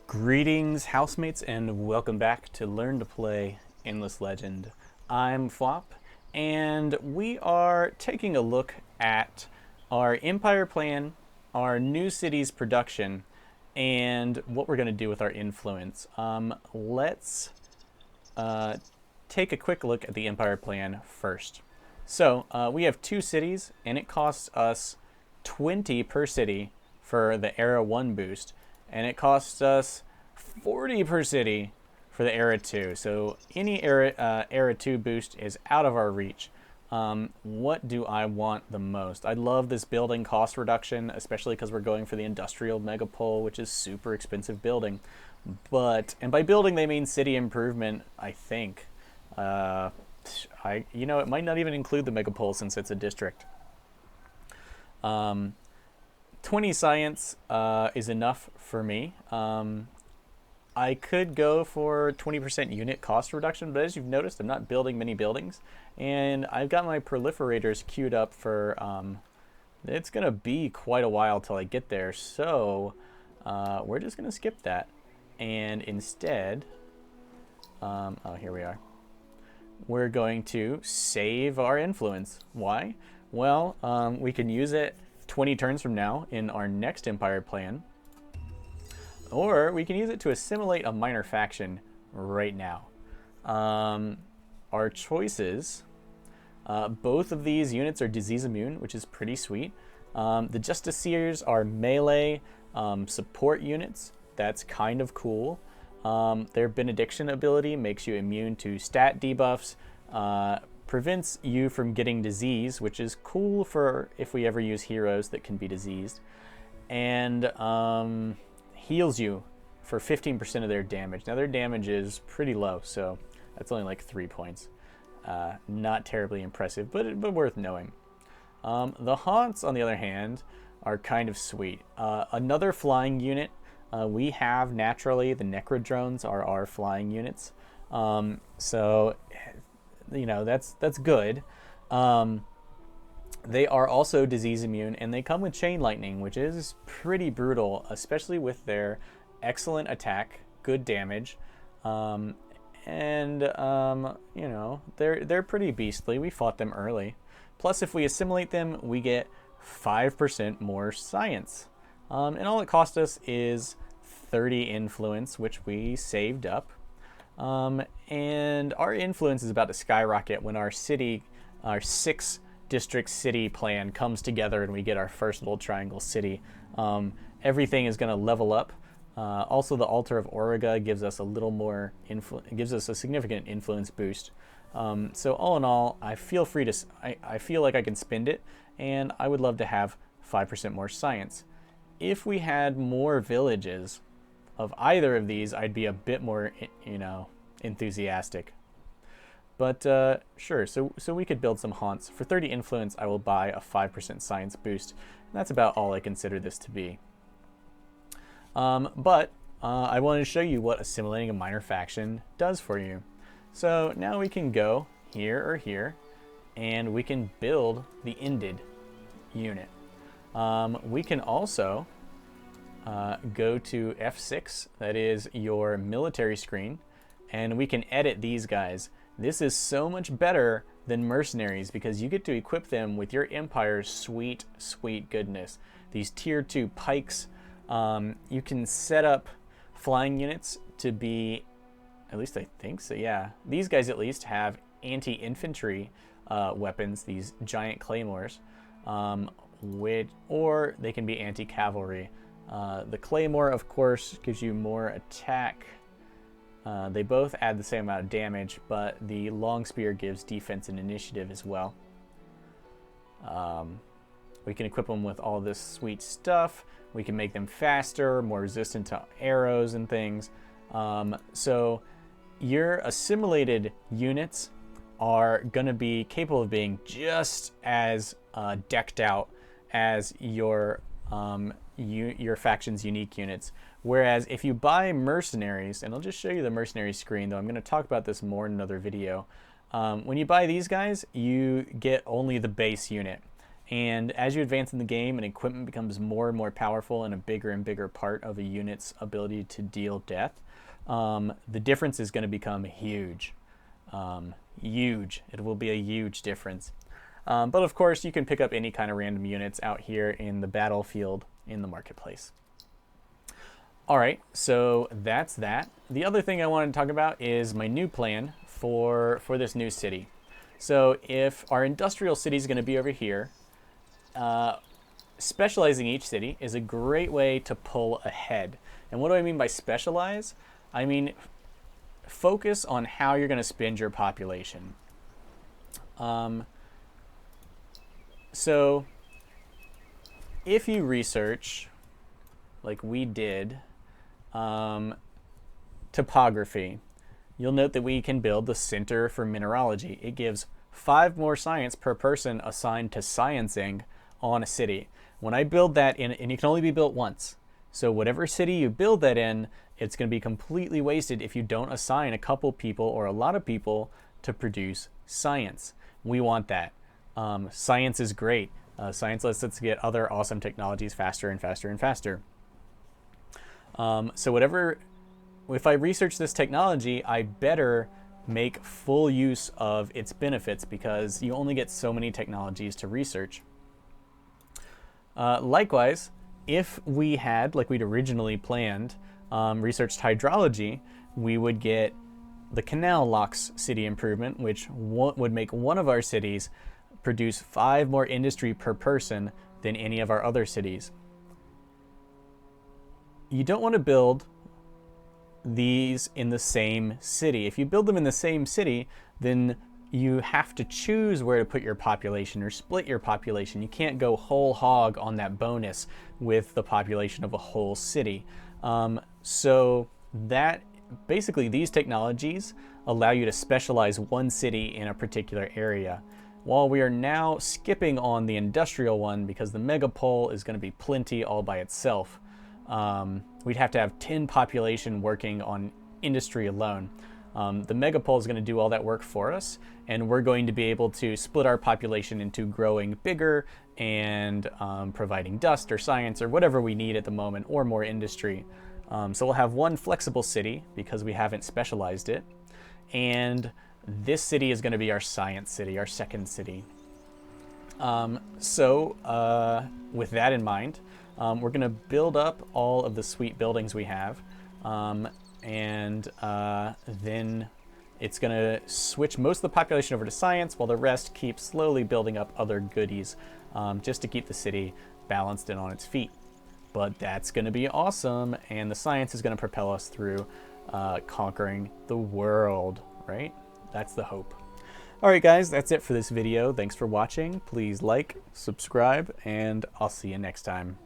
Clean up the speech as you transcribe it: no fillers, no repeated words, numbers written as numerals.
Greetings, housemates, and welcome back to Learn to Play Endless Legend. I'm Phwop, and we are taking a look at our empire plan, our new cities production, and what we're going to do with our influence. Let's take a quick look at the empire plan first. So we have 2 cities, and it costs us 20 per city for the Era 1 boost, and it costs us 40 per city for the Era 2. So any Era 2 boost is out of our reach. What do I want the most? I love this building cost reduction, especially because we're going for the industrial megapole, which is super expensive building. And by building they mean city improvement, I think. It might not even include the megapole since it's a district. 20 science is enough for me. I could go for 20% unit cost reduction, but as you've noticed, I'm not building many buildings, and I've got my proliferators queued up for, it's going to be quite a while till I get there, so we're just going to skip that, and instead, here we are. We're going to save our influence. Why? Well, we can use it 20 turns from now in our next empire plan, or we can use it to assimilate a minor faction right now. Our choices, both of these units are disease immune, which is pretty sweet. The Justiciars are melee support units. That's kind of cool. Their benediction ability makes you immune to stat debuffs, prevents you from getting disease, which is cool for if we ever use heroes that can be diseased, and heals you for 15% of their damage. Now their damage is pretty low, so that's only like 3 points. Not terribly impressive, but worth knowing. The Haunts, on the other hand, are kind of sweet. Another flying unit. We have naturally the Necrodrones are our flying units, so that's good. They are also disease immune, and they come with chain lightning, which is pretty brutal, especially with their excellent attack, good damage, they're pretty beastly. We fought them early. Plus, if we assimilate them, we get 5% more science, and all it cost us is 30 influence, which we saved up. And our influence is about to skyrocket when our 6 district city plan comes together and we get our first little triangle city. Everything is going to level up. Also, the Altar of Auriga gives us a little more gives us a significant influence boost. So all in all, I feel like I can spend it, and I would love to have 5% more science. If we had more villages of either of these, I'd be a bit more, enthusiastic. But sure, so we could build some haunts. For 30 influence, I will buy a 5% science boost. And that's about all I consider this to be. But I wanted to show you what assimilating a minor faction does for you. So now we can go here or here, and we can build the ended unit. We can also go to F6, that is your military screen, and we can edit these guys. This is so much better than mercenaries because you get to equip them with your empire's sweet, sweet goodness. These tier 2 pikes, you can set up flying units to be, at least I think so, yeah. These guys at least have anti-infantry weapons, these giant claymores, or they can be anti-cavalry. The claymore, of course, gives you more attack. They both add the same amount of damage, but the long spear gives defense and initiative as well. We can equip them with all this sweet stuff. We can make them faster, more resistant to arrows and things. So your assimilated units are going to be capable of being just as decked out as your faction's unique units. Whereas if you buy mercenaries, and I'll just show you the mercenary screen, though I'm going to talk about this more in another video. When you buy these guys, you get only the base unit. And as you advance in the game and equipment becomes more and more powerful and a bigger part of a unit's ability to deal death, the difference is going to become huge. Huge. It will be a huge difference. But of course, you can pick up any kind of random units out here in the battlefield in the marketplace. All right, so that's that. The other thing I wanted to talk about is my new plan for this new city. So if our industrial city is going to be over here, specializing each city is a great way to pull ahead. And what do I mean by specialize? I mean focus on how you're going to spend your population. So if you research, like we did, topography, you'll note that we can build the Center for Mineralogy. It gives 5 more science per person assigned to sciencing on a city. When I build that in, and it can only be built once, so whatever city you build that in, it's going to be completely wasted if you don't assign a couple people or a lot of people to produce science. We want that. Science is great. Science lets us get other awesome technologies faster and faster and faster. So if I research this technology, I better make full use of its benefits because you only get so many technologies to research. Likewise, if we had, like we'd originally planned, researched hydrology, we would get the canal locks city improvement, which would make one of our cities produce 5 more industry per person than any of our other cities. You don't want to build these in the same city. If you build them in the same city, then you have to choose where to put your population or split your population. You can't go whole hog on that bonus with the population of a whole city. So that basically these technologies allow you to specialize one city in a particular area. While we are now skipping on the industrial one because the megapole is going to be plenty all by itself. We'd have to have 10 population working on industry alone. The megapole is going to do all that work for us, and we're going to be able to split our population into growing bigger and providing dust or science or whatever we need at the moment, or more industry. So we'll have one flexible city because we haven't specialized it, and this city is going to be our science city, our second city. With that in mind, we're going to build up all of the sweet buildings we have, and then it's going to switch most of the population over to science while the rest keeps slowly building up other goodies just to keep the city balanced and on its feet. But that's going to be awesome, and the science is going to propel us through conquering the world, right? That's the hope. All right, guys, that's it for this video. Thanks for watching. Please like, subscribe, and I'll see you next time.